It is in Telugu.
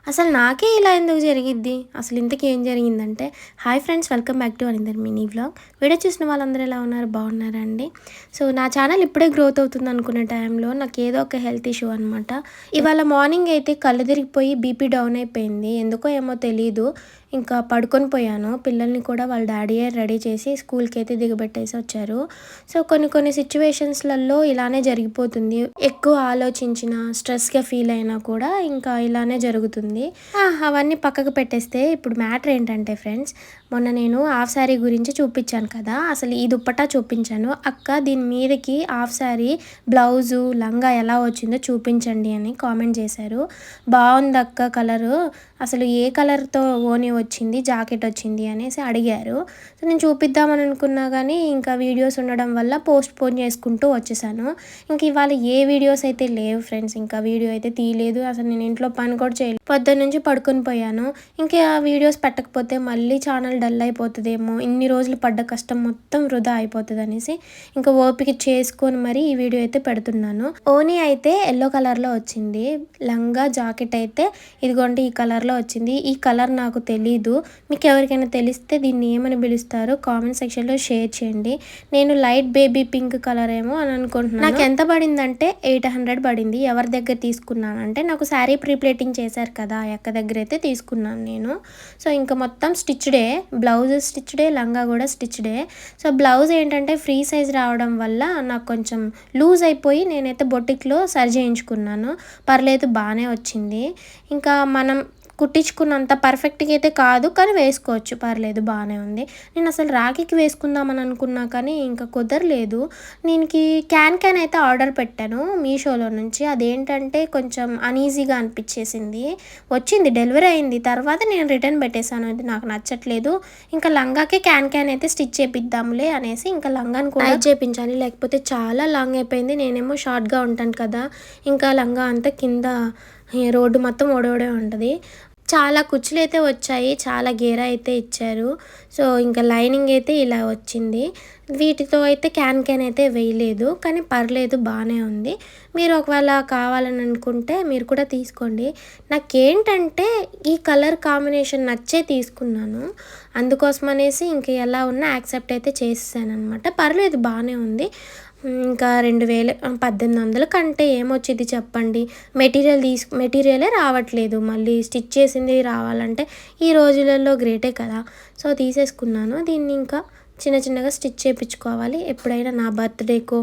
అసలు నాకే ఇలా ఎందుకు జరిగిద్ది? అసలు ఇంతకీ ఏం జరిగిందంటే, hi friends, welcome back to another mini vlog. Video చూసిన వాళ్ళందరూ ఎలా ఉన్నారు? బాగున్నారా అండి? సో, నా ఛానల్ ఇప్పుడే గ్రోత్ అవుతుంది అనుకునే టైంలో నాకు ఏదో ఒక హెల్త్ ఇష్యూ అనమాట. ఇవాళ మార్నింగ్ అయితే కళ్ళు తిరిగిపోయి బీపీ డౌన్ అయిపోయింది. ఎందుకో ఏమో తెలీదు. ఇంకా పడుకొని పోయాను. పిల్లల్ని కూడా వాళ్ళ డాడీయే రెడీ చేసి స్కూల్‌కి అయితే దిగబెట్టేసి వచ్చారు. సో, కొన్ని కొన్ని సిట్యుయేషన్స్‌లలో ఇలానే జరిగిపోతుంది. ఎక్కువ ఆలోచించినా, స్ట్రెస్‌గా ఫీల్ అయినా కూడా ఇంకా ఇలానే జరుగుతుంది. అవన్నీ పక్కకు పెట్టేస్తే ఇప్పుడు మ్యాటర్ ఏంటంటే ఫ్రెండ్స్, మొన్న నేను హాఫ్ శారీ గురించి చూపించాను కదా! అసలు ఈ దుప్పట్టా చూపించాను. అక్క దీని మీదకి హాఫ్ శారీ బ్లౌజు, లంగా ఎలా వచ్చిందో చూపించండి అని కామెంట్ చేశారు. బావుందక్క కలరు. అసలు ఏ కలర్‌తో ఓని వచ్చింది, జాకెట్ వచ్చింది అనేసి అడిగారు. సో, నేను చూపిద్దామని అనుకున్నా కానీ ఇంకా వీడియోస్ ఉండడం వల్ల పోస్ట్‌పోన్ చేసుకుంటూ వచ్చేసాను. ఇంక ఇవాళ ఏ వీడియోస్ అయితే లేవు ఫ్రెండ్స్. ఇంకా వీడియో అయితే తీయలేదు. అసలు నేను ఇంట్లో పని కూడా చేయలేదు. పొద్దున్నుంచి పడుకొని పోయాను. ఇంకా ఆ వీడియోస్ పెట్టకపోతే మళ్ళీ ఛానల్ డల్ అయిపోతుందేమో, ఇన్ని రోజులు పడ్డ కష్టం మొత్తం వృధా అయిపోతుంది అనేసి ఇంకా ఓపిక చేసుకొని మరి ఈ వీడియో అయితే పెడుతున్నాను. ఓనీ అయితే ఎల్లో కలర్లో వచ్చింది. లంగా జాకెట్ అయితే ఇదిగోండి ఈ కలర్లో వచ్చింది. ఈ కలర్ నాకు తెలీదు. మీకు ఎవరికైనా తెలిస్తే దీన్ని ఏమని పిలుస్తారో కామెంట్ సెక్షన్లో షేర్ చేయండి. నేను లైట్ బేబీ పింక్ కలర్ ఏమో అని అనుకుంటున్నాను. నాకు ఎంత పడిందంటే 800 పడింది. ఎవరి దగ్గర తీసుకున్నానంటే నాకు శారీ ప్రీప్లేటింగ్ చేశారు కదా, ఆ అక్క దగ్గర అయితే తీసుకున్నాను నేను. సో, ఇంకా మొత్తం స్టిచ్డే, బ్లౌజ్ స్టిచ్డే, లంగా కూడా స్టిచ్డే. సో, బ్లౌజ్ ఏంటంటే ఫ్రీ సైజ్ రావడం వల్ల నాకు కొంచెం లూజ్ అయిపోయి నేనైతే బొటిక్లో సరి చేయించుకున్నాను. పర్లేదు, బాగానే వచ్చింది. ఇంకా మనం కుట్టించుకున్నంత పర్ఫెక్ట్గా అయితే కాదు, కానీ వేసుకోవచ్చు, పర్లేదు, బాగానే ఉంది. నేను అసలు రాఖీకి వేసుకుందామని అనుకున్నా కానీ ఇంకా కుదరలేదు. దీనికి క్యాన్ అయితే ఆర్డర్ పెట్టాను మీషోలో నుంచి. అదేంటంటే కొంచెం అనీజీగా అనిపించేసింది. వచ్చింది, డెలివరీ అయింది, తర్వాత నేను రిటర్న్ పెట్టేశాను. ఇది నాకు నచ్చట్లేదు. ఇంకా లంగాకే క్యాన్ అయితే స్టిచ్ చేపిద్దాంలే అనేసి ఇంకా లంగాని కూడా చేయించాలి, లేకపోతే చాలా లాంగ్ అయిపోయింది. నేనేమో షార్ట్గా ఉంటాను కదా, ఇంకా లంగా అంతా కింద రోడ్డు మొత్తం ఓడోడే ఉంటుంది. చాలా కుచ్చులైతే వచ్చాయి, చాలా గేరా అయితే ఇచ్చారు. సో, ఇంకా లైనింగ్ అయితే ఇలా వచ్చింది. వీటితో అయితే క్యాన్ అయితే వేయలేదు, కానీ పర్లేదు, బాగానే ఉంది. మీరు ఒకవేళ కావాలని అనుకుంటే మీరు కూడా తీసుకోండి. నాకేంటంటే ఈ కలర్ కాంబినేషన్ నచ్చే తీసుకున్నాను. అందుకోసం అనేసి ఇంక ఎలా ఉన్నా యాక్సెప్ట్ అయితే చేసేసాను అనమాట. పర్లేదు, బాగానే ఉంది. ఇంకా 2000 1800 కంటే ఏమొచ్చింది చెప్పండి. మెటీరియలే రావట్లేదు, మళ్ళీ స్టిచ్ చేసింది రావాలంటే ఈ రోజులలో గ్రేటే కదా. సో, తీసేసుకున్నాను. దీన్ని ఇంకా చిన్న చిన్నగా స్టిచ్ చేయించుకోవాలి. ఎప్పుడైనా నా బర్త్డేకో